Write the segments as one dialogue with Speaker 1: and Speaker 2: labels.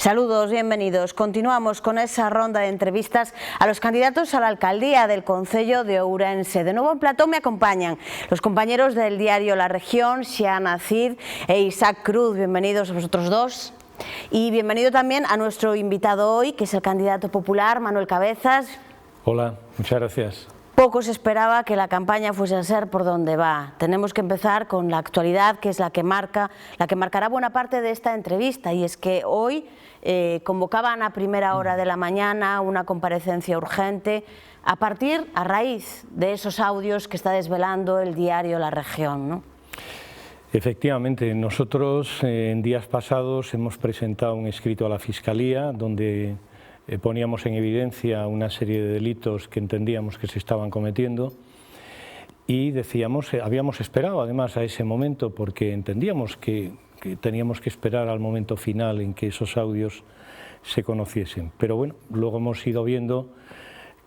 Speaker 1: Saludos, bienvenidos. Continuamos con esa ronda de entrevistas a los candidatos a la alcaldía del concello de Ourense. De nuevo en plató me acompañan los compañeros del diario La Región, Xiana Cid e Isaac Cruz. Bienvenidos a vosotros dos. Y bienvenido también a nuestro invitado hoy, que es el candidato popular, Manuel Cabezas.
Speaker 2: Hola, muchas gracias.
Speaker 1: Poco se esperaba que la campaña fuese a ser por donde va. Tenemos que empezar con la actualidad, que es la que marcará buena parte de esta entrevista, y es que hoy convocaban a primera hora de la mañana una comparecencia urgente a raíz de esos audios que está desvelando el diario La Región, ¿no?
Speaker 2: Efectivamente, nosotros en días pasados hemos presentado un escrito a la Fiscalía donde poníamos en evidencia una serie de delitos que entendíamos que se estaban cometiendo y decíamos, habíamos esperado además a ese momento porque entendíamos que teníamos que esperar al momento final en que esos audios se conociesen. Pero bueno, luego hemos ido viendo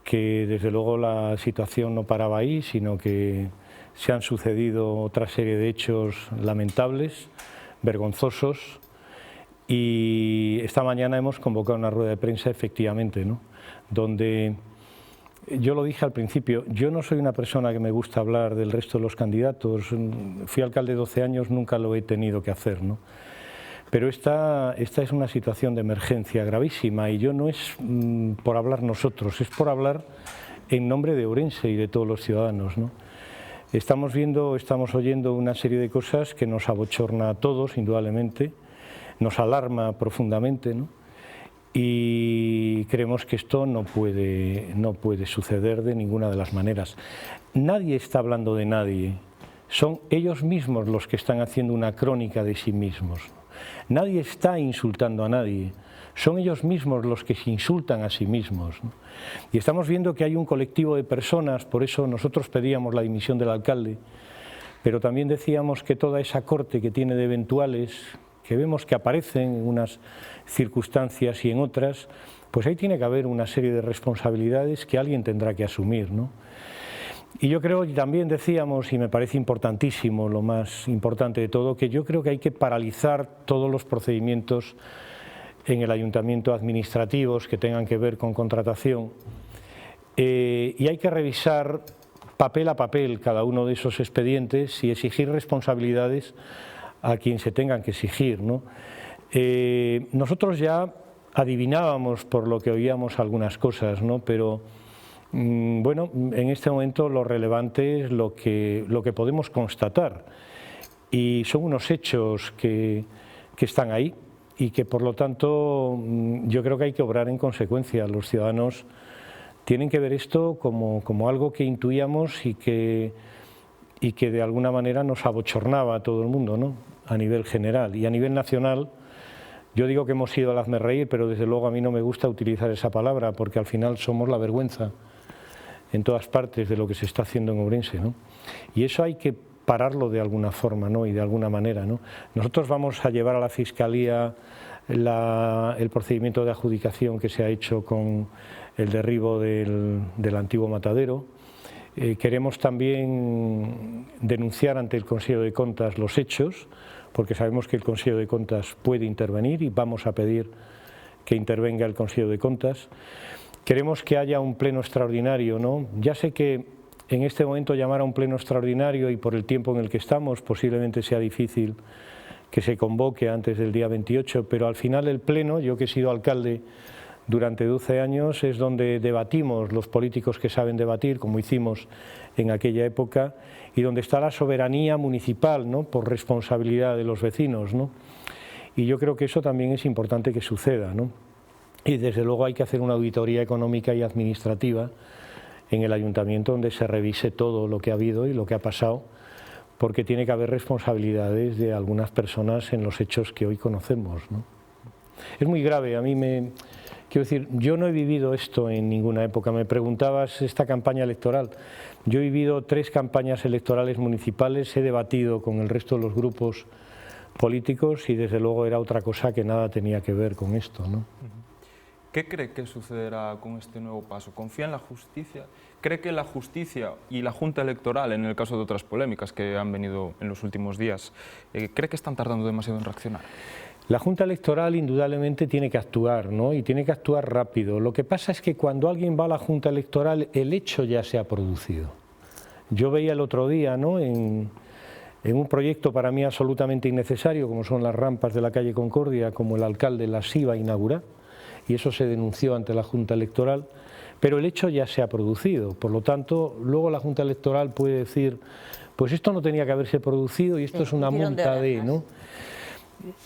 Speaker 2: que desde luego la situación no paraba ahí, sino que se han sucedido otra serie de hechos lamentables, vergonzosos. Y esta mañana hemos convocado una rueda de prensa, efectivamente, ¿no? Donde yo lo dije al principio, yo no soy una persona que me gusta hablar del resto de los candidatos, fui alcalde 12 años, nunca lo he tenido que hacer, ¿no? Pero esta es una situación de emergencia gravísima y yo no es por hablar nosotros, es por hablar en nombre de Ourense y de todos los ciudadanos, ¿no? Estamos oyendo una serie de cosas que nos abochorna a todos, indudablemente, nos alarma profundamente, ¿no? Y creemos que esto no puede suceder de ninguna de las maneras. Nadie está hablando de nadie, son ellos mismos los que están haciendo una crónica de sí mismos. Nadie está insultando a nadie, son ellos mismos los que se insultan a sí mismos, ¿no? Y estamos viendo que hay un colectivo de personas, por eso nosotros pedíamos la dimisión del alcalde, pero también decíamos que toda esa corte que tiene de eventuales, que vemos que aparecen en unas circunstancias y en otras, pues ahí tiene que haber una serie de responsabilidades que alguien tendrá que asumir, ¿no? Y yo creo, y también decíamos, y me parece importantísimo, lo más importante de todo, que yo creo que hay que paralizar todos los procedimientos en el ayuntamiento administrativos que tengan que ver con contratación y hay que revisar papel a papel cada uno de esos expedientes y exigir responsabilidades a quien se tengan que exigir, ¿no? Nosotros ya adivinábamos por lo que oíamos algunas cosas, ¿no? Pero bueno, en este momento lo relevante es lo que podemos constatar y son unos hechos que están ahí y que por lo tanto yo creo que hay que obrar en consecuencia. Los ciudadanos tienen que ver esto como algo que intuíamos y que de alguna manera nos abochornaba a todo el mundo, ¿no? A nivel general y a nivel nacional. Yo digo que hemos ido al hazmerreír, pero desde luego a mí no me gusta utilizar esa palabra porque al final somos la vergüenza en todas partes de lo que se está haciendo en Ourense, ¿no? Y eso hay que pararlo de alguna forma, ¿no? Y de alguna manera, ¿no? Nosotros vamos a llevar a la Fiscalía el procedimiento de adjudicación que se ha hecho con el derribo del antiguo matadero. Queremos también denunciar ante el Consejo de Contas los hechos, porque sabemos que el Consejo de Contas puede intervenir y vamos a pedir que intervenga el Consejo de Contas. Queremos que haya un pleno extraordinario, ¿no? Ya sé que en este momento llamar a un pleno extraordinario y por el tiempo en el que estamos posiblemente sea difícil que se convoque antes del día 28, pero al final el pleno, yo que he sido alcalde durante 12 años, es donde debatimos los políticos que saben debatir, como hicimos en aquella época, y donde está la soberanía municipal, ¿no? Por responsabilidad de los vecinos, ¿no? Y yo creo que eso también es importante que suceda, ¿no? Y desde luego hay que hacer una auditoría económica y administrativa en el ayuntamiento donde se revise todo lo que ha habido y lo que ha pasado, porque tiene que haber responsabilidades de algunas personas en los hechos que hoy conocemos, ¿no? Es muy grave, quiero decir, yo no he vivido esto en ninguna época. Me preguntabas esta campaña electoral. Yo he vivido 3 campañas electorales municipales, he debatido con el resto de los grupos políticos y desde luego era otra cosa que nada tenía que ver con esto, ¿no?
Speaker 3: ¿Qué cree que sucederá con este nuevo paso? ¿Confía en la justicia? ¿Cree que la justicia y la Junta Electoral, en el caso de otras polémicas que han venido en los últimos días, cree que están tardando demasiado en reaccionar?
Speaker 2: La Junta Electoral indudablemente tiene que actuar, ¿no? Y tiene que actuar rápido. Lo que pasa es que cuando alguien va a la Junta Electoral, el hecho ya se ha producido. Yo veía el otro día, ¿no?, en un proyecto para mí absolutamente innecesario, como son las rampas de la calle Concordia, como el alcalde las iba a inaugurar, y eso se denunció ante la Junta Electoral, pero el hecho ya se ha producido. Por lo tanto, luego la Junta Electoral puede decir, pues esto no tenía que haberse producido y esto es una multa de, ¿no?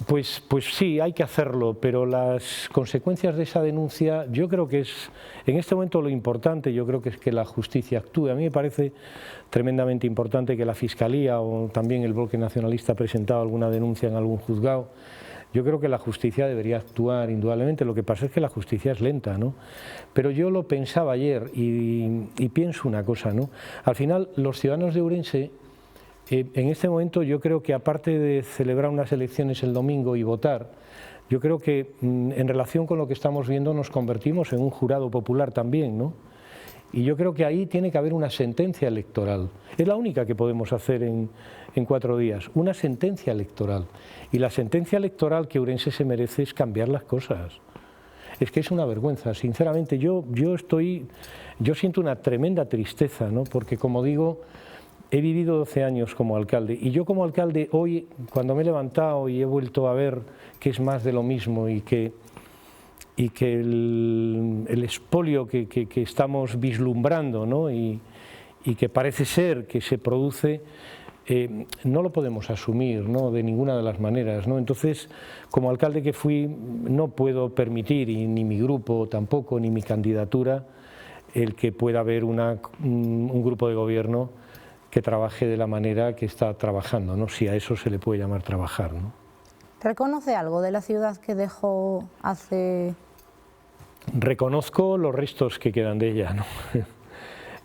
Speaker 2: Pues sí, hay que hacerlo, pero las consecuencias de esa denuncia, yo creo que es, en este momento lo importante, yo creo que es que la justicia actúe. A mí me parece tremendamente importante que la Fiscalía o también el Bloque Nacionalista ha presentado alguna denuncia en algún juzgado. Yo creo que la justicia debería actuar indudablemente, lo que pasa es que la justicia es lenta, ¿no? Pero yo lo pensaba ayer y pienso una cosa, ¿no? Al final, los ciudadanos de Ourense, en este momento yo creo que aparte de celebrar unas elecciones el domingo y votar, yo creo que en relación con lo que estamos viendo nos convertimos en un jurado popular también, ¿no? Y yo creo que ahí tiene que haber una sentencia electoral. Es la única que podemos hacer en 4 días, una sentencia electoral. Y la sentencia electoral que Ourense se merece es cambiar las cosas. Es que es una vergüenza, sinceramente. Yo siento una tremenda tristeza, ¿no? Porque, como digo, he vivido 12 años como alcalde y yo como alcalde hoy, cuando me he levantado y he vuelto a ver que es más de lo mismo y que el expolio que estamos vislumbrando, ¿no? y que parece ser que se produce, no lo podemos asumir, ¿no?, de ninguna de las maneras, ¿no? Entonces, como alcalde que fui, no puedo permitir, y ni mi grupo tampoco, ni mi candidatura, el que pueda haber un grupo de gobierno que trabaje de la manera que está trabajando, ¿no?, si a eso se le puede llamar trabajar, ¿no?
Speaker 4: ¿Reconoce algo de la ciudad que dejó hace...?
Speaker 2: Reconozco los restos que quedan de ella, ¿no?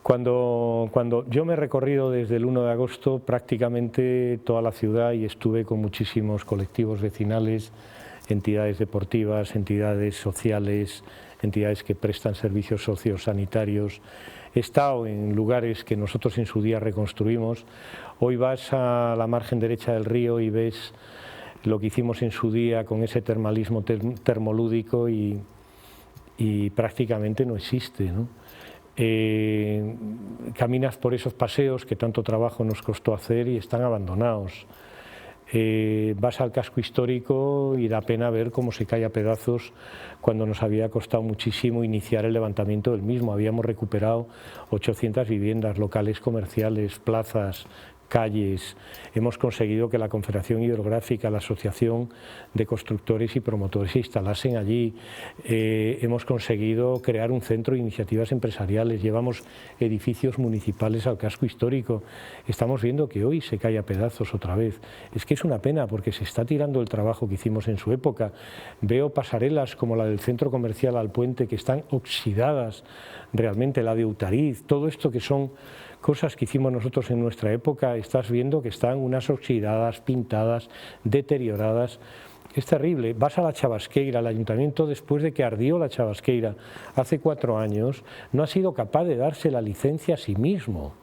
Speaker 2: Cuando yo me he recorrido desde el 1 de agosto prácticamente toda la ciudad y estuve con muchísimos colectivos vecinales, entidades deportivas, entidades sociales, entidades que prestan servicios sociosanitarios. He estado en lugares que nosotros en su día reconstruimos. Hoy vas a la margen derecha del río y ves lo que hicimos en su día con ese termalismo termolúdico y prácticamente no existe, ¿no? Caminas por esos paseos que tanto trabajo nos costó hacer y están abandonados. Vas al casco histórico y da pena ver cómo se cae a pedazos cuando nos había costado muchísimo iniciar el levantamiento del mismo. Habíamos recuperado 800 viviendas, locales comerciales, plazas, calles. Hemos conseguido que la Confederación Hidrográfica, la Asociación de Constructores y Promotores se instalasen allí. Hemos conseguido crear un centro de iniciativas empresariales. Llevamos edificios municipales al casco histórico. Estamos viendo que hoy se cae a pedazos otra vez. Es que es una pena porque se está tirando el trabajo que hicimos en su época. Veo pasarelas como la del centro comercial al puente que están oxidadas realmente, la de Utariz, todo esto que son cosas que hicimos nosotros en nuestra época, estás viendo que están unas oxidadas, pintadas, deterioradas. Es terrible. Vas a la Chavasqueira, el ayuntamiento, después de que ardió la Chavasqueira hace 4 años, no ha sido capaz de darse la licencia a sí mismo.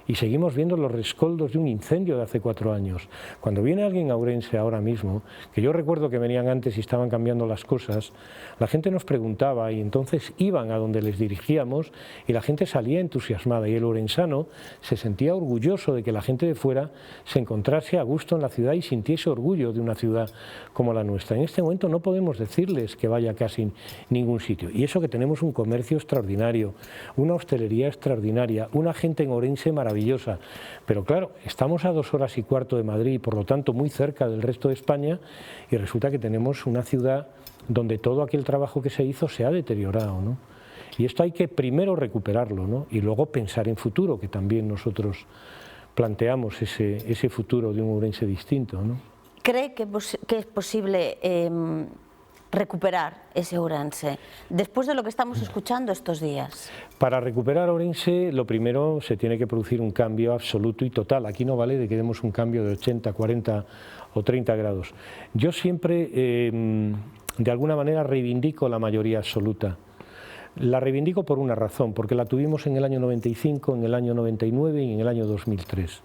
Speaker 2: Y seguimos viendo los rescoldos de un incendio de hace 4 años. Cuando viene alguien a Ourense ahora mismo, que yo recuerdo que venían antes y estaban cambiando las cosas, la gente nos preguntaba y entonces iban a donde les dirigíamos y la gente salía entusiasmada y el ourensano se sentía orgulloso de que la gente de fuera se encontrase a gusto en la ciudad y sintiese orgullo de una ciudad como la nuestra. En este momento no podemos decirles que vaya casi a ningún sitio. Y eso que tenemos un comercio extraordinario, una hostelería extraordinaria, una gente en Ourense maravillosa. Pero claro, estamos a 2 horas y cuarto de Madrid y por lo tanto muy cerca del resto de España y resulta que tenemos una ciudad donde todo aquel trabajo que se hizo se ha deteriorado, ¿no? Y esto hay que primero recuperarlo, ¿no?, y luego pensar en futuro, que también nosotros planteamos ese futuro de un Ourense distinto, ¿no?
Speaker 1: ¿Cree que es posible recuperar ese Ourense después de lo que estamos escuchando estos días?
Speaker 2: Para recuperar Ourense, lo primero se tiene que producir un cambio absoluto y total. Aquí no vale de que demos un cambio de 80, 40 o 30 grados. Yo siempre, de alguna manera, reivindico la mayoría absoluta. La reivindico por una razón, porque la tuvimos en el año 95, en el año 99 y en el año 2003.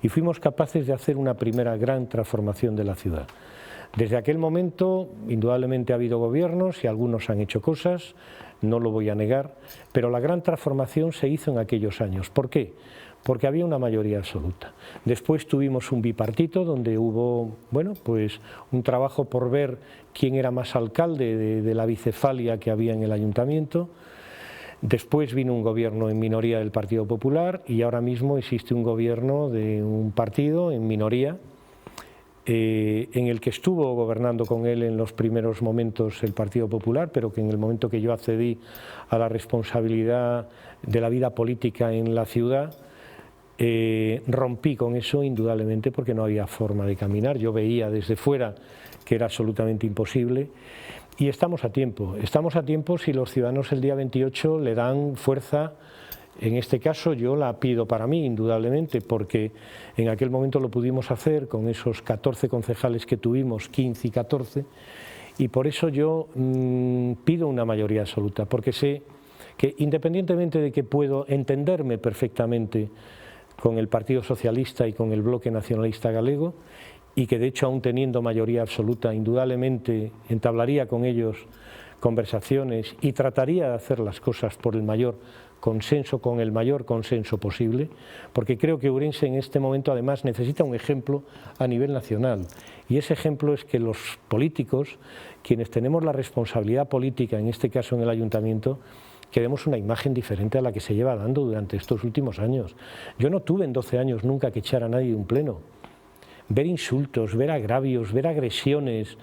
Speaker 2: Y fuimos capaces de hacer una primera gran transformación de la ciudad. Desde aquel momento, indudablemente ha habido gobiernos y algunos han hecho cosas, no lo voy a negar, pero la gran transformación se hizo en aquellos años. ¿Por qué? Porque había una mayoría absoluta. Después tuvimos un bipartito donde hubo, bueno, pues un trabajo por ver quién era más alcalde de la bicefalia que había en el ayuntamiento. Después vino un gobierno en minoría del Partido Popular y ahora mismo existe un gobierno de un partido en minoría, en el que estuvo gobernando con él en los primeros momentos el Partido Popular, pero que en el momento que yo accedí a la responsabilidad de la vida política en la ciudad, rompí con eso indudablemente porque no había forma de caminar. Yo veía desde fuera que era absolutamente imposible y estamos a tiempo si los ciudadanos el día 28 le dan fuerza. En este caso yo la pido para mí indudablemente porque en aquel momento lo pudimos hacer con esos 14 concejales que tuvimos, 15 y 14, y por eso yo pido una mayoría absoluta, porque sé que independientemente de que puedo entenderme perfectamente con el Partido Socialista y con el Bloque Nacionalista Galego, y que de hecho aún teniendo mayoría absoluta indudablemente entablaría con ellos conversaciones y trataría de hacer las cosas por el mayor consenso, con el mayor consenso posible, porque creo que Ourense en este momento además necesita un ejemplo a nivel nacional, y ese ejemplo es que los políticos, quienes tenemos la responsabilidad política, en este caso en el ayuntamiento, que demos una imagen diferente a la que se lleva dando durante estos últimos años. Yo no tuve en 12 años nunca que echar a nadie de un pleno. Ver insultos, ver agravios, ver agresiones,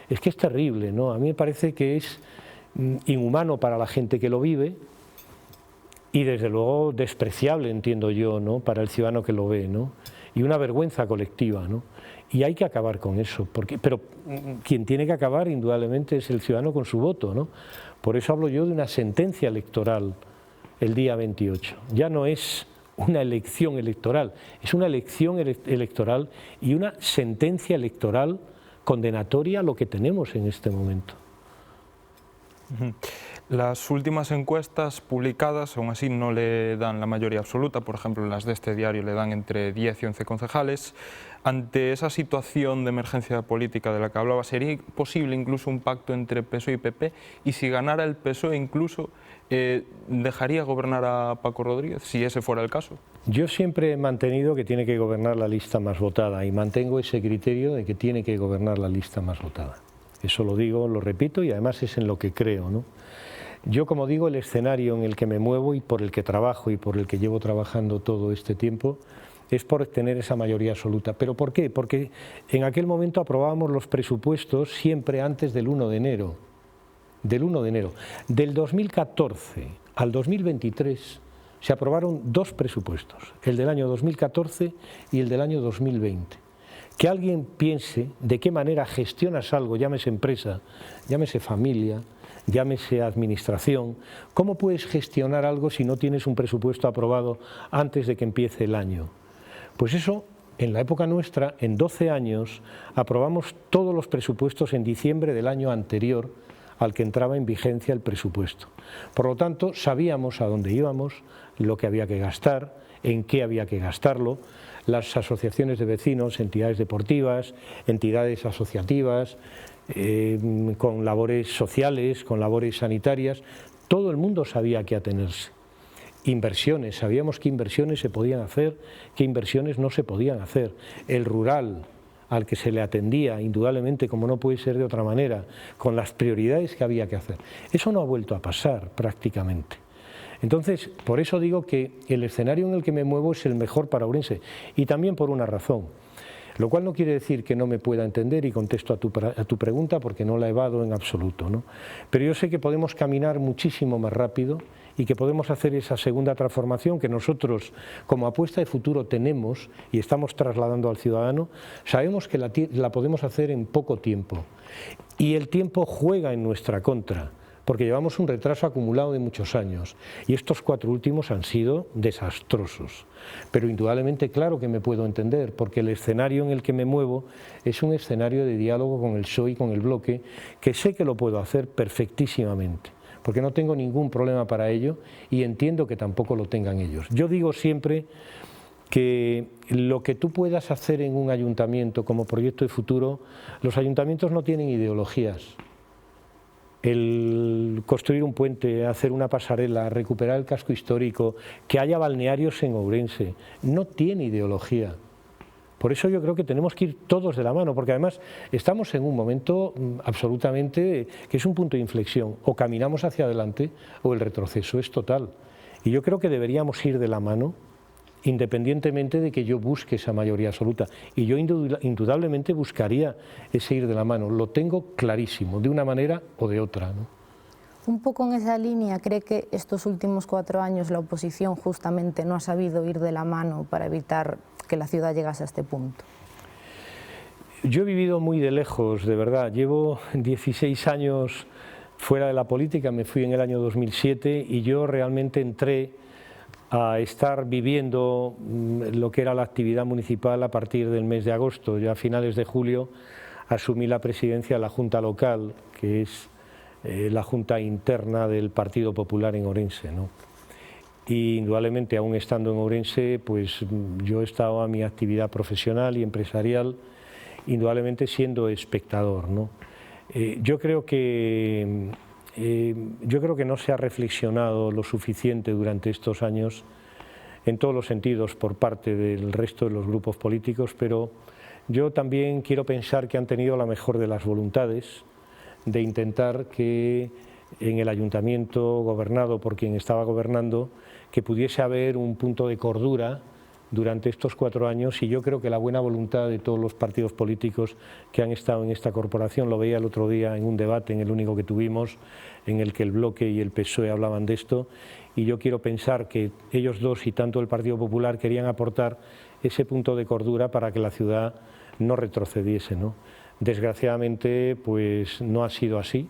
Speaker 2: es que es terrible, ¿no? A mí me parece que es inhumano para la gente que lo vive y desde luego despreciable, entiendo yo, ¿no?, para el ciudadano que lo ve, ¿no? Y una vergüenza colectiva, ¿no? Y hay que acabar con eso, pero quien tiene que acabar indudablemente es el ciudadano con su voto, ¿no? Por eso hablo yo de una sentencia electoral el día 28. Ya no es una elección electoral, es una elección electoral y una sentencia electoral condenatoria a lo que tenemos en este momento.
Speaker 3: Las últimas encuestas publicadas aún así no le dan la mayoría absoluta, por ejemplo las de este diario le dan entre 10 y 11 concejales. Ante esa situación de emergencia política de la que hablaba, ¿sería posible incluso un pacto entre PSOE y PP? Y si ganara el PSOE incluso, ¿dejaría gobernar a Paco Rodríguez, si ese fuera el caso?
Speaker 2: Yo siempre he mantenido que tiene que gobernar la lista más votada y mantengo ese criterio de que tiene que gobernar la lista más votada. Eso lo digo, lo repito y además es en lo que creo, ¿no? Yo, como digo, el escenario en el que me muevo y por el que trabajo y por el que llevo trabajando todo este tiempo es por obtener esa mayoría absoluta. ¿Pero por qué? Porque en aquel momento aprobábamos los presupuestos siempre antes del 1 de enero. Del 1 de enero. Del 2014 al 2023 se aprobaron dos presupuestos, el del año 2014 y el del año 2020. Que alguien piense de qué manera gestionas algo, llámese empresa, llámese familia, llámese administración, ¿cómo puedes gestionar algo si no tienes un presupuesto aprobado antes de que empiece el año? Pues eso, en la época nuestra, en 12 años, aprobamos todos los presupuestos en diciembre del año anterior al que entraba en vigencia el presupuesto. Por lo tanto, sabíamos a dónde íbamos, lo que había que gastar, en qué había que gastarlo. Las asociaciones de vecinos, entidades deportivas, entidades asociativas, con labores sociales, con labores sanitarias, todo el mundo sabía a qué atenerse. Inversiones, sabíamos qué inversiones se podían hacer, qué inversiones no se podían hacer. El rural, al que se le atendía, indudablemente, como no puede ser de otra manera, con las prioridades que había que hacer. Eso no ha vuelto a pasar prácticamente. Entonces, por eso digo que el escenario en el que me muevo es el mejor para Ourense, y también por una razón, lo cual no quiere decir que no me pueda entender y contesto a tu pregunta porque no la evado en absoluto, ¿no? Pero yo sé que podemos caminar muchísimo más rápido y que podemos hacer esa segunda transformación que nosotros como apuesta de futuro tenemos y estamos trasladando al ciudadano. Sabemos que la podemos hacer en poco tiempo y el tiempo juega en nuestra contra, porque llevamos un retraso acumulado de muchos años y estos 4 últimos han sido desastrosos. Pero indudablemente claro que me puedo entender, porque el escenario en el que me muevo es un escenario de diálogo con el PSOE y con el bloque, que sé que lo puedo hacer perfectísimamente, porque no tengo ningún problema para ello y entiendo que tampoco lo tengan ellos. Yo digo siempre que lo que tú puedas hacer en un ayuntamiento como proyecto de futuro, los ayuntamientos no tienen ideologías. El construir un puente, hacer una pasarela, recuperar el casco histórico, que haya balnearios en Ourense, no tiene ideología. Por eso yo creo que tenemos que ir todos de la mano, porque además estamos en un momento absolutamente que es un punto de inflexión. O caminamos hacia adelante o el retroceso es total. Y yo creo que deberíamos ir de la mano, independientemente de que yo busque esa mayoría absoluta. Y yo indudablemente buscaría ese ir de la mano. Lo tengo clarísimo, de una manera o de otra, ¿no?
Speaker 4: Un poco en esa línea, ¿cree que estos últimos 4 años la oposición justamente no ha sabido ir de la mano para evitar que la ciudad llegase a este punto?
Speaker 2: Yo he vivido muy de lejos, de verdad. Llevo 16 años fuera de la política, me fui en el año 2007 y yo realmente entré a estar viviendo lo que era la actividad municipal a partir del mes de agosto. Yo a finales de julio asumí la presidencia de la Junta Local, que es la Junta Interna del Partido Popular en Ourense, ¿no? Y indudablemente, aún estando en Ourense, pues yo he estado a mi actividad profesional y empresarial, indudablemente siendo espectador, ¿no? Yo creo que no se ha reflexionado lo suficiente durante estos años, en todos los sentidos, por parte del resto de los grupos políticos, pero yo también quiero pensar que han tenido la mejor de las voluntades de intentar que en el ayuntamiento gobernado por quien estaba gobernando, que pudiese haber un punto de cordura durante estos 4 años, y yo creo que la buena voluntad de todos los partidos políticos que han estado en esta corporación, lo veía el otro día en un debate, en el único que tuvimos, en el que el Bloque y el PSOE hablaban de esto, y yo quiero pensar que ellos dos y tanto el Partido Popular querían aportar ese punto de cordura para que la ciudad no retrocediese, ¿no? Desgraciadamente, pues no ha sido así.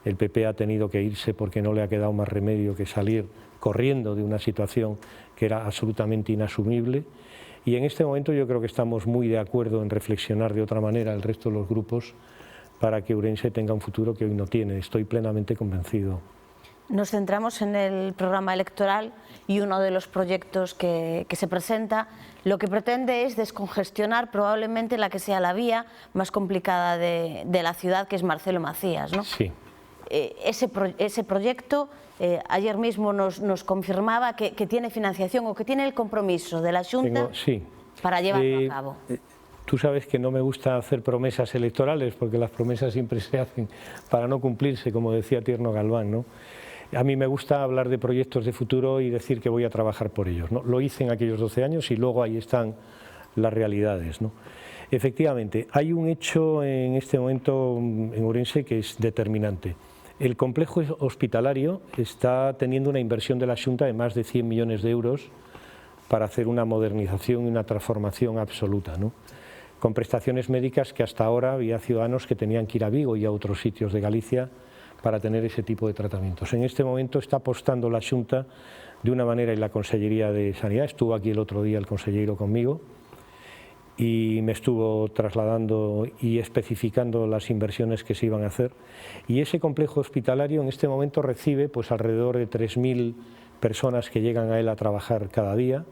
Speaker 2: El PP ha tenido que irse porque no le ha quedado más remedio que salir corriendo de una situación que era absolutamente inasumible, y en este momento yo creo que estamos muy de acuerdo en reflexionar de otra manera el resto de los grupos para que Ourense tenga un futuro que hoy no tiene. Estoy plenamente convencido.
Speaker 1: Nos centramos en el programa electoral y uno de los proyectos que se presenta lo que pretende es descongestionar probablemente la que sea la vía más complicada de la ciudad, que es Marcelo Macías, ¿no?
Speaker 2: Sí.
Speaker 1: Ese proyecto ayer mismo nos confirmaba que tiene financiación o que tiene el compromiso de la Xunta para llevarlo a cabo.
Speaker 2: Tú sabes que no me gusta hacer promesas electorales porque las promesas siempre se hacen para no cumplirse, como decía Tierno Galván, ¿no? A mí me gusta hablar de proyectos de futuro y decir que voy a trabajar por ellos, ¿no? Lo hice en aquellos 12 años y luego ahí están las realidades, ¿no? Efectivamente, hay un hecho en este momento en Ourense que es determinante. El complejo hospitalario está teniendo una inversión de la Xunta de más de 100 millones de euros para hacer una modernización y una transformación absoluta, ¿no? Con prestaciones médicas que hasta ahora había ciudadanos que tenían que ir a Vigo y a otros sitios de Galicia para tener ese tipo de tratamientos. En este momento está apostando la Xunta de una manera, y la Consellería de Sanidad, estuvo aquí el otro día el consellero conmigo, y me estuvo trasladando y especificando las inversiones que se iban a hacer, y ese complejo hospitalario en este momento recibe pues alrededor de 3.000 personas que llegan a él a trabajar cada día.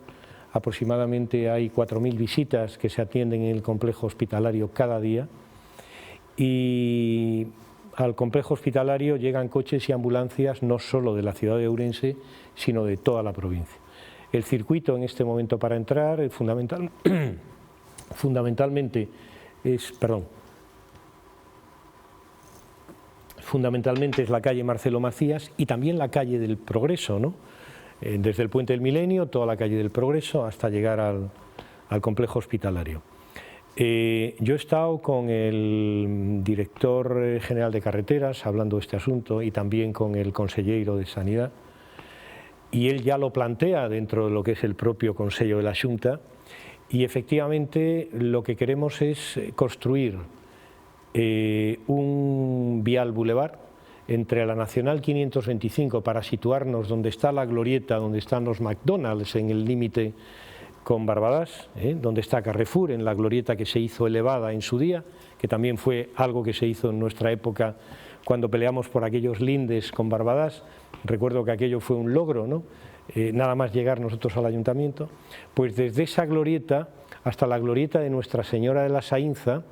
Speaker 2: Aproximadamente hay 4.000 visitas que se atienden en el complejo hospitalario cada día, y al complejo hospitalario llegan coches y ambulancias no solo de la ciudad de Ourense, sino de toda la provincia. El circuito en este momento para entrar fundamentalmente es la calle Marcelo Macías y también la calle del Progreso, ¿no? Desde el Puente del Milenio, toda la calle del Progreso, hasta llegar al complejo hospitalario. Yo he estado con el director general de carreteras hablando de este asunto y también con el consellero de Sanidad, y él ya lo plantea dentro de lo que es el propio Consejo de la Xunta, y efectivamente lo que queremos es construir un vial bulevar entre la Nacional 525 para situarnos donde está la glorieta, donde están los McDonald's en el límite con Barbadas, donde está Carrefour, en la glorieta que se hizo elevada en su día, que también fue algo que se hizo en nuestra época cuando peleamos por aquellos lindes con Barbadas. Recuerdo que aquello fue un logro, ¿no? nada más llegar nosotros al ayuntamiento, pues desde esa glorieta hasta la glorieta de Nuestra Señora de la Sainza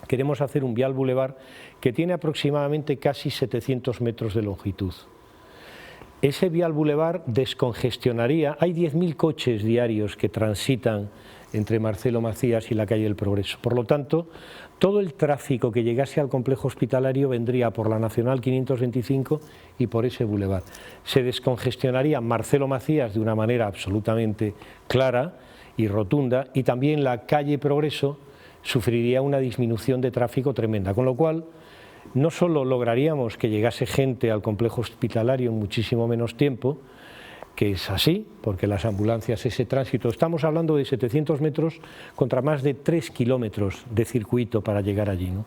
Speaker 2: queremos hacer un vial bulevar que tiene aproximadamente casi 700 metros de longitud. Ese vial bulevar descongestionaría, hay 10.000 coches diarios que transitan entre Marcelo Macías y la calle del Progreso. Por lo tanto, todo el tráfico que llegase al complejo hospitalario vendría por la Nacional 525 y por ese bulevar. Se descongestionaría Marcelo Macías de una manera absolutamente clara y rotunda, y también la calle Progreso sufriría una disminución de tráfico tremenda, con lo cual no solo lograríamos que llegase gente al complejo hospitalario en muchísimo menos tiempo, que es así, porque las ambulancias, ese tránsito, estamos hablando de 700 metros contra más de 3 kilómetros de circuito para llegar allí, ¿no?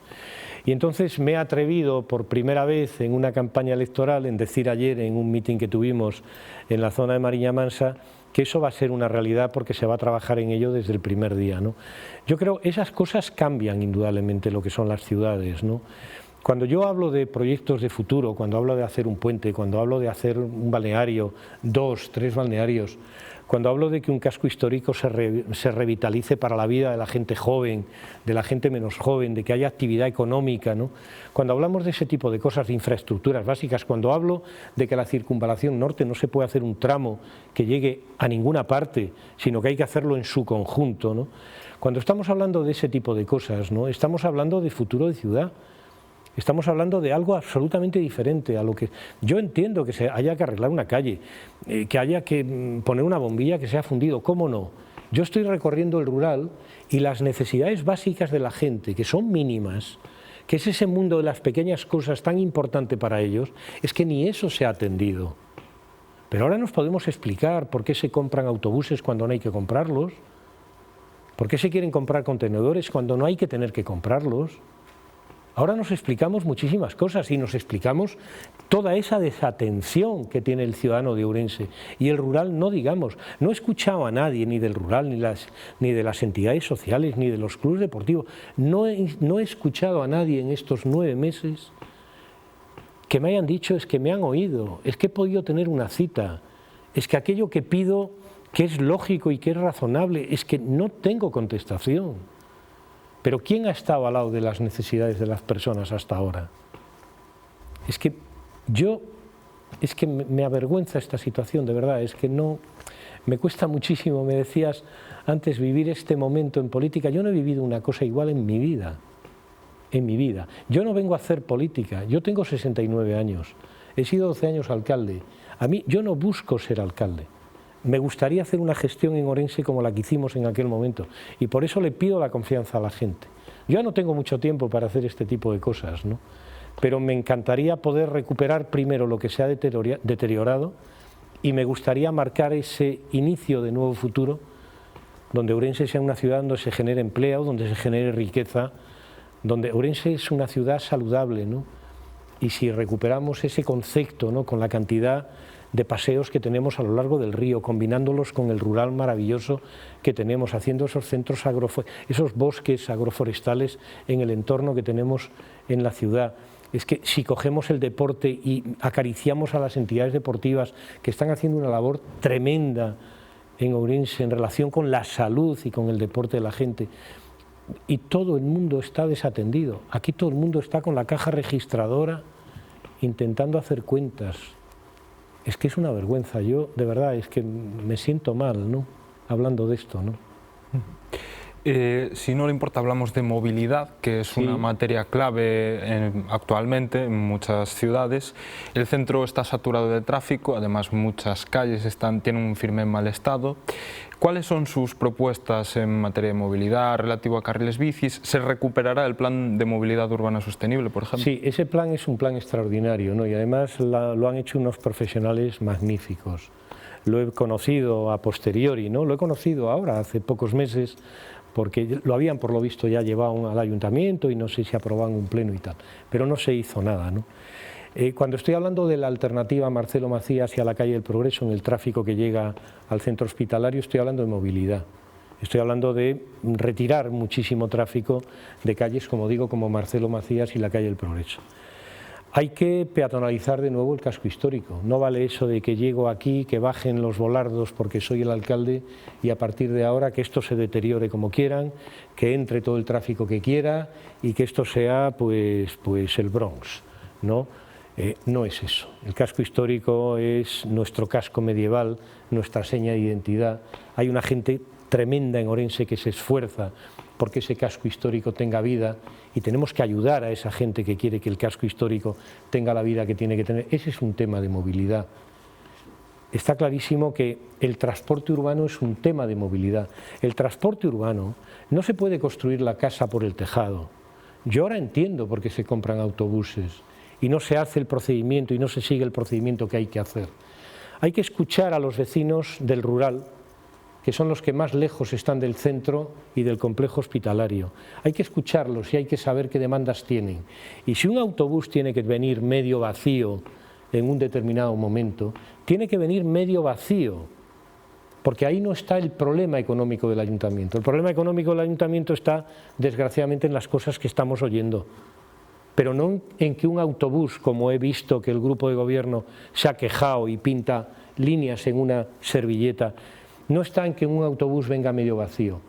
Speaker 2: Y entonces me he atrevido por primera vez en una campaña electoral en decir ayer en un mitin que tuvimos en la zona de Mariña Mansa que eso va a ser una realidad porque se va a trabajar en ello desde el primer día, ¿no? Yo creo que esas cosas cambian indudablemente lo que son las ciudades, ¿no? Cuando yo hablo de proyectos de futuro, cuando hablo de hacer un puente, cuando hablo de hacer un balneario, 2, 3 balnearios, cuando hablo de que un casco histórico se revitalice para la vida de la gente joven, de la gente menos joven, de que haya actividad económica, ¿no? Cuando hablamos de ese tipo de cosas, de infraestructuras básicas, cuando hablo de que la circunvalación norte no se puede hacer un tramo que llegue a ninguna parte, sino que hay que hacerlo en su conjunto, ¿no? Cuando estamos hablando de ese tipo de cosas, ¿no? Estamos hablando de futuro de ciudad. Estamos hablando de algo absolutamente diferente a lo que... Yo entiendo que haya que arreglar una calle, que haya que poner una bombilla que se ha fundido, ¿cómo no? Yo estoy recorriendo el rural y las necesidades básicas de la gente, que son mínimas, que es ese mundo de las pequeñas cosas tan importante para ellos, es que ni eso se ha atendido. Pero ahora nos podemos explicar por qué se compran autobuses cuando no hay que comprarlos, por qué se quieren comprar contenedores cuando no hay que tener que comprarlos. Ahora nos explicamos muchísimas cosas y nos explicamos toda esa desatención que tiene el ciudadano de Ourense. Y el rural, no digamos, no he escuchado a nadie, ni del rural, ni de las entidades sociales, ni de los clubes deportivos, no he escuchado a nadie en estos 9 meses que me hayan dicho, es que me han oído, es que he podido tener una cita, es que aquello que pido, que es lógico y que es razonable, es que no tengo contestación. Pero ¿quién ha estado al lado de las necesidades de las personas hasta ahora? Es que me avergüenza esta situación, de verdad, es que no, me cuesta muchísimo. Me decías antes vivir este momento en política. Yo no he vivido una cosa igual en mi vida, Yo no vengo a hacer política, yo tengo 69 años, he sido 12 años alcalde. Yo no busco ser alcalde. Me gustaría hacer una gestión en Ourense como la que hicimos en aquel momento y por eso le pido la confianza a la gente. Yo ya no tengo mucho tiempo para hacer este tipo de cosas, ¿no? Pero me encantaría poder recuperar primero lo que se ha deteriorado y me gustaría marcar ese inicio de nuevo futuro donde Ourense sea una ciudad donde se genere empleo, donde se genere riqueza, donde Ourense es una ciudad saludable, ¿no? Y si recuperamos ese concepto, ¿no? Con la cantidad de paseos que tenemos a lo largo del río, combinándolos con el rural maravilloso que tenemos, haciendo esos centros esos bosques agroforestales en el entorno que tenemos en la ciudad. Es que si cogemos el deporte y acariciamos a las entidades deportivas que están haciendo una labor tremenda en Ourense en relación con la salud y con el deporte de la gente, y todo el mundo está desatendido. Aquí todo el mundo está con la caja registradora intentando hacer cuentas. Es que es una vergüenza. Yo, de verdad, es que me siento mal, ¿no? Hablando de esto, ¿no?
Speaker 3: Si no le importa, hablamos de movilidad, que es una materia clave actualmente en muchas ciudades. El centro está saturado de tráfico, además muchas calles tienen un firme mal estado. ¿Cuáles son sus propuestas en materia de movilidad relativo a carriles bicis? ¿Se recuperará el plan de movilidad urbana sostenible, por ejemplo?
Speaker 2: Sí, ese plan es un plan extraordinario, ¿no? Y además lo han hecho unos profesionales magníficos. Lo he conocido a posteriori, ¿no? Lo he conocido ahora, hace pocos meses, porque lo habían por lo visto ya llevado al ayuntamiento y no sé si aprobaban un pleno y tal, pero no se hizo nada, ¿no? Cuando estoy hablando de la alternativa a Marcelo Macías y a la calle del Progreso en el tráfico que llega al centro hospitalario, estoy hablando de movilidad. Estoy hablando de retirar muchísimo tráfico de calles, como digo, como Marcelo Macías y la calle del Progreso. Hay que peatonalizar de nuevo el casco histórico. No vale eso de que llego aquí, que bajen los volardos porque soy el alcalde y a partir de ahora que esto se deteriore como quieran, que entre todo el tráfico que quiera y que esto sea pues el Bronx, ¿no? No es eso. El casco histórico es nuestro casco medieval, nuestra seña de identidad. Hay una gente tremenda en Orense que se esfuerza porque ese casco histórico tenga vida y tenemos que ayudar a esa gente que quiere que el casco histórico tenga la vida que tiene que tener. Ese es un tema de movilidad. Está clarísimo que el transporte urbano es un tema de movilidad. El transporte urbano no se puede construir la casa por el tejado. Yo ahora entiendo por qué se compran autobuses y no se hace el procedimiento y no se sigue el procedimiento que hay que hacer. Hay que escuchar a los vecinos del rural, que son los que más lejos están del centro y del complejo hospitalario. Hay que escucharlos y hay que saber qué demandas tienen. Y si un autobús tiene que venir medio vacío en un determinado momento, tiene que venir medio vacío, porque ahí no está el problema económico del ayuntamiento. El problema económico del ayuntamiento está, desgraciadamente, en las cosas que estamos oyendo, pero no en que un autobús, como he visto que el grupo de gobierno se ha quejado y pinta líneas en una servilleta, no está en que un autobús venga medio vacío.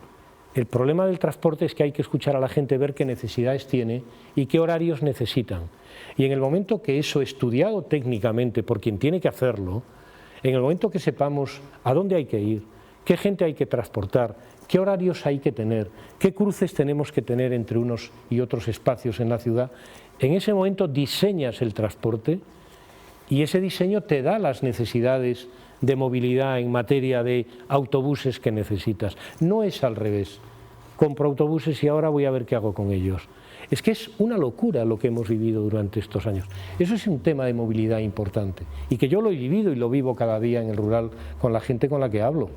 Speaker 2: El problema del transporte es que hay que escuchar a la gente, ver qué necesidades tiene y qué horarios necesitan. Y en el momento que eso, estudiado técnicamente por quien tiene que hacerlo, en el momento que sepamos a dónde hay que ir, qué gente hay que transportar, qué horarios hay que tener, qué cruces tenemos que tener entre unos y otros espacios en la ciudad, en ese momento diseñas el transporte y ese diseño te da las necesidades de movilidad en materia de autobuses que necesitas. No es al revés. Compro autobuses y ahora voy a ver qué hago con ellos. Es que es una locura lo que hemos vivido durante estos años. Eso es un tema de movilidad importante y que yo lo he vivido y lo vivo cada día en el rural con la gente con la que hablo.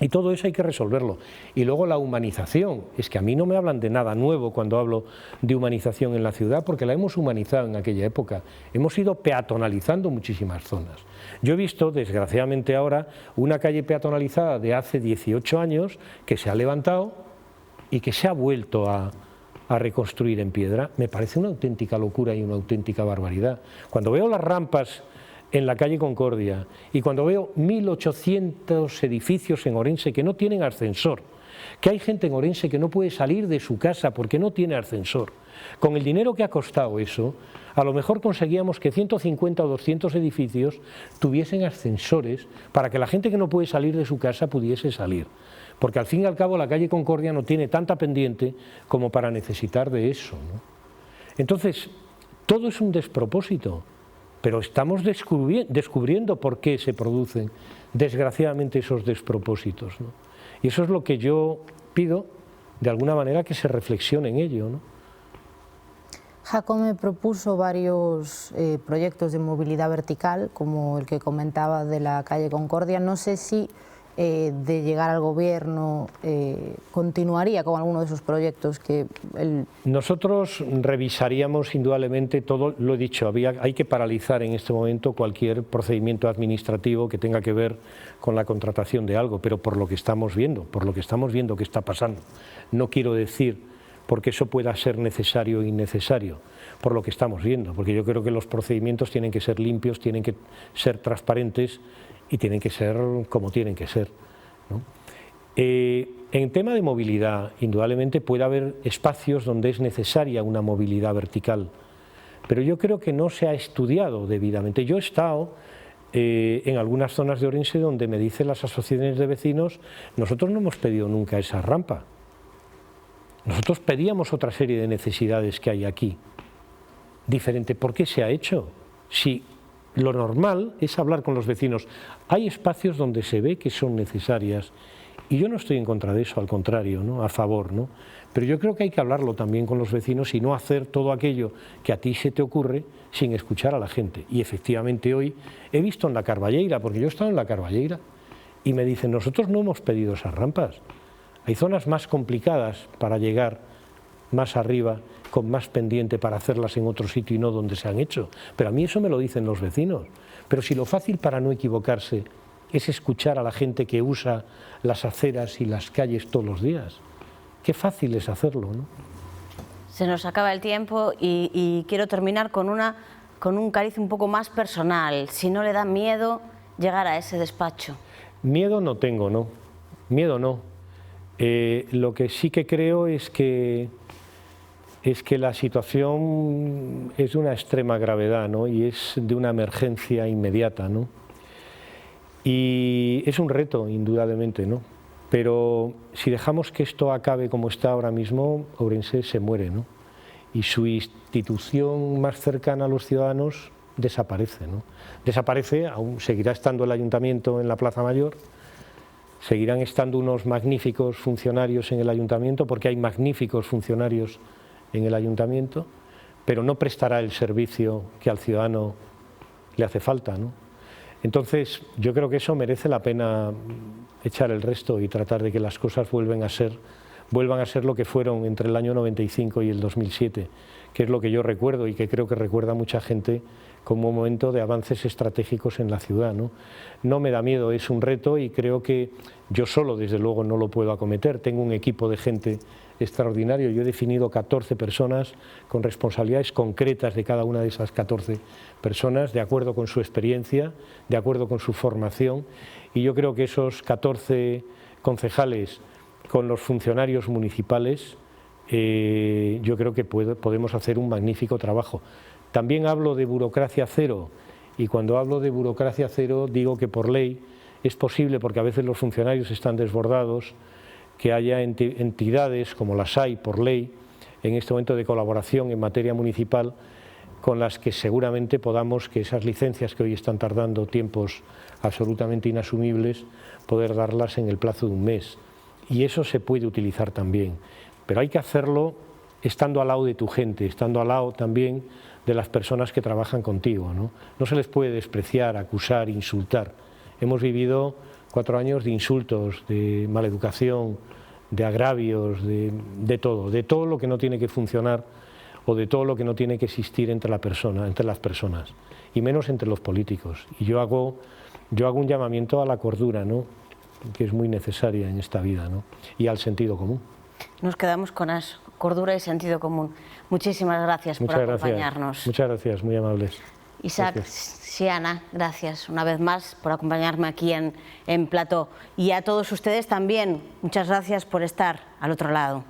Speaker 2: Y todo eso hay que resolverlo. Y luego la humanización. Es que a mí no me hablan de nada nuevo cuando hablo de humanización en la ciudad, porque la hemos humanizado en aquella época. Hemos ido peatonalizando muchísimas zonas. Yo he visto, desgraciadamente ahora, una calle peatonalizada de hace 18 años que se ha levantado y que se ha vuelto a reconstruir en piedra. Me parece una auténtica locura y una auténtica barbaridad. Cuando veo las rampas en la calle Concordia y cuando veo 1.800 edificios en Orense que no tienen ascensor, que hay gente en Orense que no puede salir de su casa porque no tiene ascensor, con el dinero que ha costado eso, a lo mejor conseguíamos que 150 o 200 edificios tuviesen ascensores para que la gente que no puede salir de su casa pudiese salir, porque al fin y al cabo la calle Concordia no tiene tanta pendiente como para necesitar de eso, ¿no? Entonces, todo es un despropósito. Pero estamos descubriendo por qué se producen, desgraciadamente, esos despropósitos, ¿no? Y eso es lo que yo pido, de alguna manera, que se reflexione en ello, ¿no?
Speaker 4: Jacome propuso varios proyectos de movilidad vertical, como el que comentaba de la calle Concordia. No sé si de llegar al gobierno continuaría con alguno de esos proyectos que
Speaker 2: Nosotros revisaríamos indudablemente todo, lo he dicho, hay que paralizar en este momento cualquier procedimiento administrativo que tenga que ver con la contratación de algo, pero por lo que estamos viendo que está pasando. No quiero decir porque eso pueda ser necesario o innecesario, por lo que estamos viendo, porque yo creo que los procedimientos tienen que ser limpios, tienen que ser transparentes y tienen que ser como tienen que ser, ¿no? En tema de movilidad, indudablemente puede haber espacios donde es necesaria una movilidad vertical, pero yo creo que no se ha estudiado debidamente. Yo he estado en algunas zonas de Orense donde me dicen las asociaciones de vecinos, nosotros no hemos pedido nunca esa rampa, nosotros pedíamos otra serie de necesidades que hay aquí, diferente. ¿Por qué se ha hecho? Si lo normal es hablar con los vecinos. Hay espacios donde se ve que son necesarias y yo no estoy en contra de eso, al contrario, ¿no? A favor, ¿no? Pero yo creo que hay que hablarlo también con los vecinos y no hacer todo aquello que a ti se te ocurre sin escuchar a la gente. Y efectivamente hoy he visto en la Carballeira, porque yo he estado en la Carballeira, y me dicen, nosotros no hemos pedido esas rampas. Hay zonas más complicadas para llegar más arriba, con más pendiente para hacerlas en otro sitio y no donde se han hecho. Pero a mí eso me lo dicen los vecinos. Pero si lo fácil para no equivocarse es escuchar a la gente que usa las aceras y las calles todos los días, qué fácil es hacerlo, ¿no?
Speaker 1: Se nos acaba el tiempo y quiero terminar con una con un cariz un poco más personal, si no le da miedo llegar a ese despacho.
Speaker 2: Miedo no tengo, ¿no? Miedo no. Lo que sí que creo es que la situación es de una extrema gravedad, ¿no? Y es de una emergencia inmediata, ¿no? Y es un reto, indudablemente, ¿no? Pero si dejamos que esto acabe como está ahora mismo, Ourense se muere, ¿no? Y su institución más cercana a los ciudadanos desaparece, ¿no? Desaparece, aún seguirá estando el ayuntamiento en la Plaza Mayor, seguirán estando unos magníficos funcionarios en el ayuntamiento, porque hay magníficos funcionarios en el ayuntamiento, pero no prestará el servicio que al ciudadano le hace falta, ¿no? Entonces, yo creo que eso merece la pena echar el resto y tratar de que las cosas vuelvan a ser lo que fueron entre el año 95 y el 2007, que es lo que yo recuerdo y que creo que recuerda mucha gente como un momento de avances estratégicos en la ciudad, ¿no? No me da miedo, es un reto y creo que yo solo, desde luego, no lo puedo acometer. Tengo un equipo de gente extraordinario. Yo he definido 14 personas con responsabilidades concretas de cada una de esas 14 personas, de acuerdo con su experiencia, de acuerdo con su formación, y yo creo que esos 14 concejales con los funcionarios municipales, yo creo que podemos hacer un magnífico trabajo. También hablo de burocracia cero, y cuando hablo de burocracia cero digo que por ley es posible, porque a veces los funcionarios están desbordados, que haya entidades, como las hay por ley, en este momento de colaboración en materia municipal, con las que seguramente podamos, que esas licencias que hoy están tardando tiempos absolutamente inasumibles, poder darlas en el plazo de un mes. Y eso se puede utilizar también, pero hay que hacerlo estando al lado de tu gente, estando al lado también de las personas que trabajan contigo, ¿no? No se les puede despreciar, acusar, insultar. Hemos vivido 4 años de insultos, de maleducación, de agravios, de todo lo que no tiene que funcionar o de todo lo que no tiene que existir entre las personas, y menos entre los políticos. Y yo hago un llamamiento a la cordura, ¿no?, que es muy necesaria en esta vida, ¿no?, y al sentido común.
Speaker 1: Nos quedamos con eso, cordura y sentido común. Muchísimas gracias por acompañarnos.
Speaker 2: Muchas gracias, muy amables.
Speaker 1: Isaac, Xiana, gracias una vez más por acompañarme aquí en Plató. Y a todos ustedes también, muchas gracias por estar al otro lado.